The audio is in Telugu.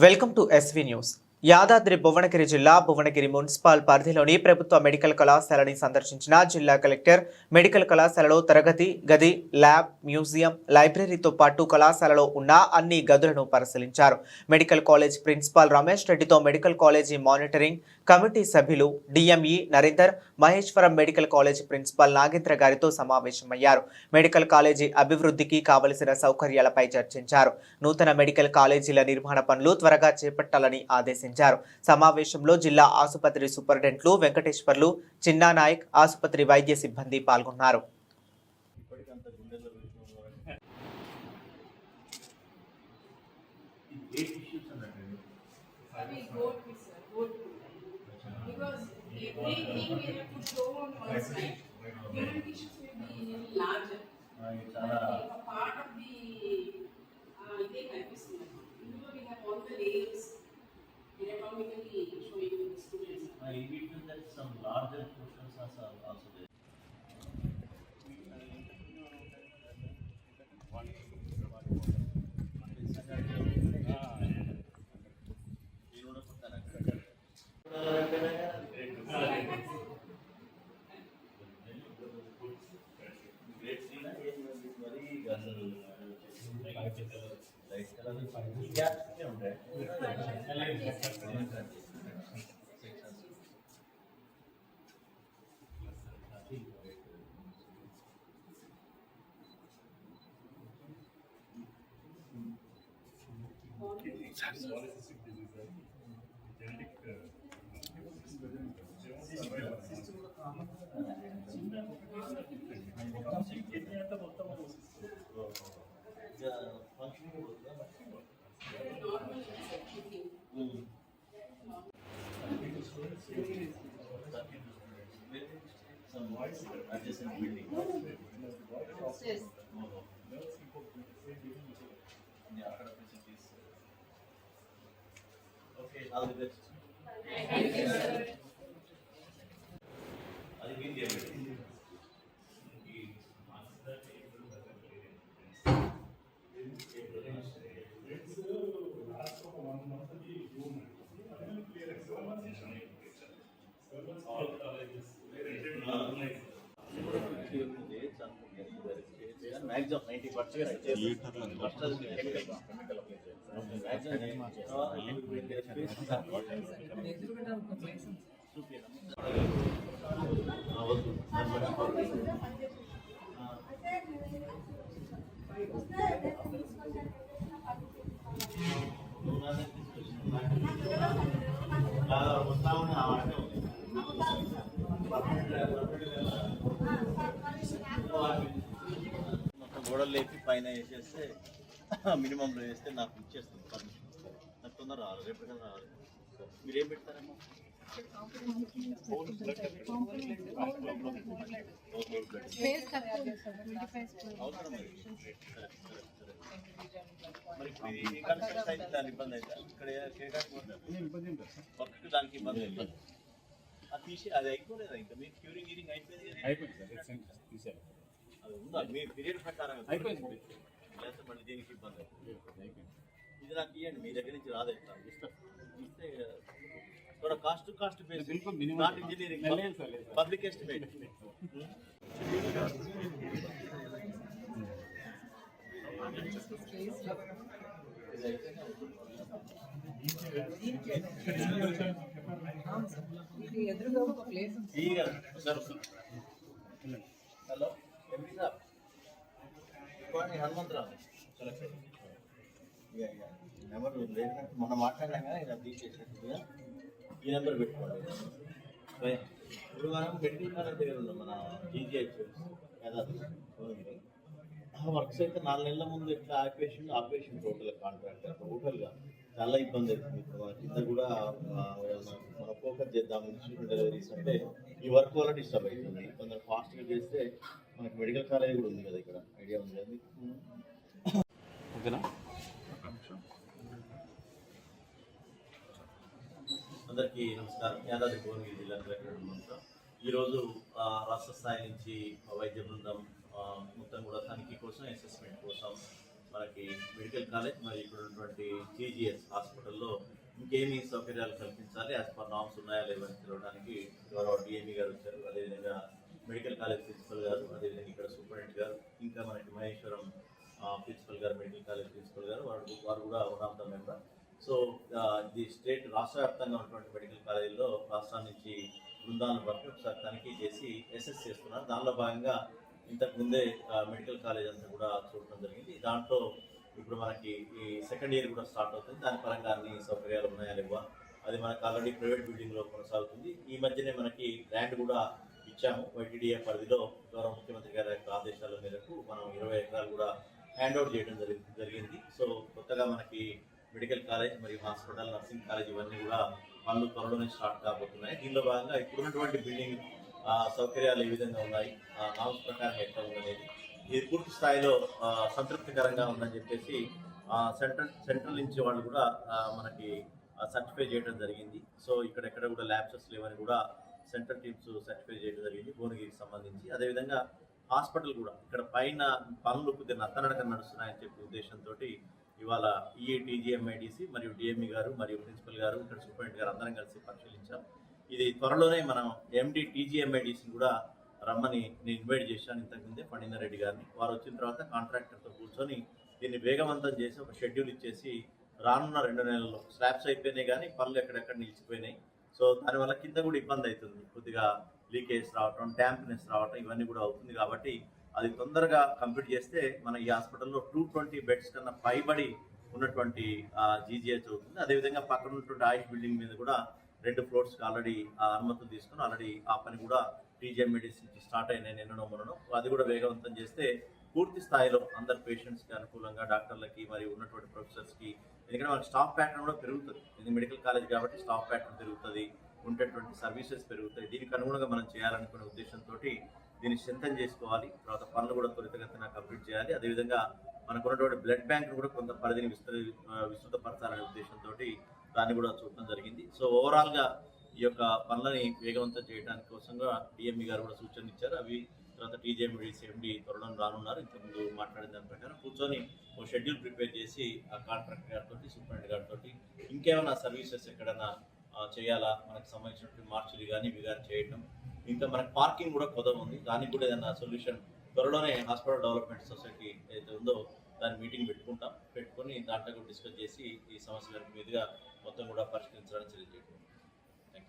Welcome to SV news. Yadadri Bhuvanagiri జిల్లా భువనగిరి మున్సిపల్ పరిధిలోని ప్రభుత్వ మెడికల్ కళాశాలని సందర్శించిన జిల్లా కలెక్టర్ మెడికల్ కళాశాలలో తరగతి గది, ల్యాబ్, మ్యూజియం, లైబ్రరీతో పాటు కళాశాలలో ఉన్న అన్ని గదులను పరిశీలించారు. మెడికల్ కాలేజ్ ప్రిన్సిపాల్ రమేష్ రెడ్డితో మెడికల్ కాలేజీ మానిటరింగ్ కమిటీ సభ్యులు DME Narender, Maheshwaram medical college principal Nagendra గారితో సమావేశమయ్యారు. మెడికల్ కాలేజీ అభివృద్ధికి కావలసిన సౌకర్యాలపై చర్చించారు. నూతన మెడికల్ కాలేజీల నిర్మాణ పనులు త్వరగా చేపట్టాలని ఆదేశించారు. సమావేశంలో జిల్లా ఆసుపత్రి సూపరింటెండెంట్లు వెంకటేశ్వర్లు, చిన్నానాయక్, ఆసుపత్రి వైద్య సిబ్బంది పాల్గొన్నారు. In between that some larger portions are also there. Some voice adjacent building. Okay, all the best. Maximum 90% గోడలు లేపి పైన వేసేస్తే మినిమంలో వేస్తే నాకు ఇచ్చేస్తుంది పర్మిషన్. నాకు తొందర రావాలి, రేపటికన్నా రావాలి. మీరేం పెడతారమ్మా? మరి దాని ఇబ్బంది అయితే ఇక్కడ వర్క్ దానికి ఇబ్బంది అవుతుంది. అది తీసి అది అయిపోలేదా? ఇంకా మీకు క్యూరింగ్ గీరింగ్ అయిపోయింది. అది ఉందా మీ పీరియడ్ ప్రకారం? అయిపోయింది. లేకపోతే మళ్ళీ దీనికి ఇబ్బంది అవుతుంది. ఇది నాకు ఇవ్వండి, మీ దగ్గర నుంచి రాదు. ఇస్తే थोड़ा caste base, not engineering, public estimate. Hello MP साहब, कौन है? हनुमंतराव నెంబర్ మనం మాట్లాడినాం కదా, ఇలా తీసేసినట్టుగా ఈ నెంబర్ పెట్టుకోండి. ఇప్పుడు మనం మెడికల్ కాలేజ్ దగ్గర ఉన్నాం, మన జీజీహెచ్ యాదాద్రి. వర్క్స్ అయితే 4 నెలల ముందు ఎట్లా ఆపేషన్ టోటల్ కాంట్రాక్ట్ టోటల్గా చాలా ఇబ్బంది అవుతుంది. కింద కూడా మనం ఫోకస్ చేద్దాం ఇన్స్టిట్యూట్ డెలివరీస్ అంటే ఈ వర్క్ వల్ల డిస్టర్బ్ అవుతుంది. కొంచెం ఫాస్ట్గా చేస్తే మనకి మెడికల్ కాలేజ్ కూడా ఉంది కదా ఇక్కడ, ఐడియా ఉంది అది. ఓకేనా? అందరికీ నమస్కారం. యాదాద్రి భువనగిరి జిల్లా కలెక్టర్ ఉన్నాం. ఈరోజు రాష్ట్ర స్థాయి నుంచి వైద్య బృందం మొత్తం కూడా తనిఖీ కోసం, అసెస్మెంట్ కోసం మనకి మెడికల్ కాలేజ్ మరియు ఇక్కడ ఉన్నటువంటి జీజీఎస్ హాస్పిటల్లో ఇంకేమి సౌకర్యాలు కల్పించాలి, యాజ్ పర్ నామ్స్ ఉన్నాయా లేవని తెలవడానికి గౌరవ డిఎంఈ గారు వచ్చారు. అదేవిధంగా మెడికల్ కాలేజ్ ప్రిన్సిపల్ గారు, అదేవిధంగా ఇక్కడ సూపరింటెండెంట్ గారు, ఇంకా మనకి మహేశ్వరం ప్రిన్సిపల్ గారు, మెడికల్ కాలేజ్ ప్రిన్సిపల్ గారు, వారు కూడా one of the member. So ఇది స్టేట్ రాష్ట్ర వ్యాప్తంగా ఉన్నటువంటి మెడికల్ కాలేజీలో రాష్ట్రం నుంచి బృందాలను పంపి ఒకసారి తనిఖీ చేసి అసెస్ చేస్తున్నారు. దానిలో భాగంగా ఇంతకుముందే మెడికల్ కాలేజ్ అంతా కూడా చూడటం జరిగింది. దాంట్లో ఇప్పుడు మనకి ఈ సెకండ్ ఇయర్ కూడా స్టార్ట్ అవుతుంది. దాని పరంగా అన్ని సౌకర్యాలు ఉన్నాయా లేవా, అది మనకు ఆల్రెడీ ప్రైవేట్ బిల్డింగ్లో కొనసాగుతుంది. ఈ మధ్యనే మనకి ల్యాండ్ కూడా ఇచ్చాము. వైటీడీఏ పరిధిలో గౌరవ ముఖ్యమంత్రి గారి యొక్క ఆదేశాల మేరకు మనం 20 ఎకరాలు కూడా హ్యాండ్ అవుట్ చేయడం జరిగింది. సో కొత్తగా మనకి మెడికల్ కాలేజ్ మరియు హాస్పిటల్, నర్సింగ్ కాలేజ్ ఇవన్నీ కూడా పనులు త్వరలోనే స్టార్ట్ కాబోతున్నాయి. దీనిలో భాగంగా ఇప్పుడున్నటువంటి బిల్డింగ్ సౌకర్యాలు ఏ విధంగా ఉన్నాయి, నామ్స్ ప్రకారం ఎట్లా ఉందనేది ఇది పూర్తి స్థాయిలో సంతృప్తికరంగా ఉందని చెప్పేసి సెంట్రల్ నుంచి వాళ్ళు కూడా మనకి సర్టిఫై చేయడం జరిగింది. సో ఇక్కడెక్కడ కూడా ల్యాబ్సెస్ లేవని కూడా సెంట్రల్ టీమ్స్ సర్టిఫై చేయడం జరిగింది భువనగిరికి సంబంధించి. అదేవిధంగా హాస్పిటల్ కూడా ఇక్కడ పైన పనులు కొద్దిగా నత్తనడక నడుస్తున్నాయని చెప్పే ఉద్దేశంతో ఇవాళ టీజీఎంఐడిసి మరియు డిఎంఈ గారు మరియు ప్రిన్సిపల్ గారు, ఇక్కడ సూపరింటెండెంట్ గారు అందరం కలిసి పరిశీలించాం. ఇది త్వరలోనే మనం ఎండి టీజీఎంఐడిసిని కూడా రమ్మని నేను ఇన్వైట్ చేశాను ఇంతకుముందే ఫణీందర్ రెడ్డి గారిని. వారు వచ్చిన తర్వాత కాంట్రాక్టర్తో కూర్చొని దీన్ని వేగవంతం చేసి ఒక షెడ్యూల్ ఇచ్చేసి రానున్న 2 నెలల్లో స్లాబ్స్ అయిపోయినాయి కానీ పనులు ఎక్కడెక్కడ నిలిచిపోయినాయి. సో దానివల్ల కింద కూడా ఇబ్బంది అవుతుంది, కొద్దిగా లీకేజ్ రావటం, డ్యాంప్నెస్ రావటం ఇవన్నీ కూడా అవుతుంది. కాబట్టి అది తొందరగా కంప్లీట్ చేస్తే మన ఈ హాస్పిటల్లో 220 బెడ్స్ కన్నా పైబడి ఉన్నటువంటి జీజీహెచ్ అవుతుంది. అదేవిధంగా పక్కన ఉన్నటువంటి ఆయుష్ బిల్డింగ్ మీద కూడా 2 ఫ్లోర్స్కి ఆల్రెడీ అనుమతులు తీసుకుని ఆల్రెడీ ఆ పని కూడా టీజీఎంఐడిసి నుంచి స్టార్ట్ అయినాయి నిన్ననో మొన్ననో. అది కూడా వేగవంతం చేస్తే పూర్తి స్థాయిలో అందరు పేషెంట్స్కి అనుకూలంగా, డాక్టర్లకి మరియు ఉన్నటువంటి ప్రొఫెసర్స్కి, ఎందుకంటే మనకి స్టాఫ్ ప్యాటర్న్ కూడా పెరుగుతుంది. ఇది మెడికల్ కాలేజ్ కాబట్టి స్టాఫ్ ప్యాటర్న్ పెరుగుతుంది, ఉండేటువంటి సర్వీసెస్ పెరుగుతాయి. దీనికి అనుగుణంగా మనం చేయాలనుకునే ఉద్దేశంతో దీన్ని స్ట్రెంథెన్ చేసుకోవాలి. తర్వాత పనులు కూడా త్వరితగతిన కంప్లీట్ చేయాలి. అదేవిధంగా మనకు ఉన్నటువంటి బ్లడ్ బ్యాంక్ కూడా కొంత పరిధిని విస్తృతపరచాలనే ఉద్దేశంతో దాన్ని కూడా చూడటం జరిగింది. సో ఓవరాల్గా ఈ యొక్క పనులని వేగవంతం చేయడానికి కోసంగా డిఎంఈ గారు కూడా సూచనలు ఇచ్చారు. అవి తర్వాత టీజీఎంఐడిసి ఎండి త్వరలో రానున్నారు. ఇంతకుముందు మాట్లాడిన దాని ప్రకారం కూర్చొని ఒక షెడ్యూల్ ప్రిపేర్ చేసి ఆ కాంట్రాక్టర్ గారితో, సూపరింటెండెంట్ గారితో ఇంకేమైనా సర్వీసెస్ ఎక్కడైనా చేయాలా, మనకు సంబంధించినటువంటి మార్చులు కానీ ఇవి కానీ చేయటం, ఇంకా మనకు పార్కింగ్ కూడా కొదవ ఉంది, దానికి కూడా ఏదైనా సొల్యూషన్ త్వరలోనే హాస్పిటల్ డెవలప్మెంట్ సొసైటీ ఏదైతే ఉందో దాని మీటింగ్ పెట్టుకొని దాంట్లో కూడా డిస్కస్ చేసి ఈ సమస్యల మీదుగా మొత్తం కూడా పరిష్కరించాలని తెలియజేయడం.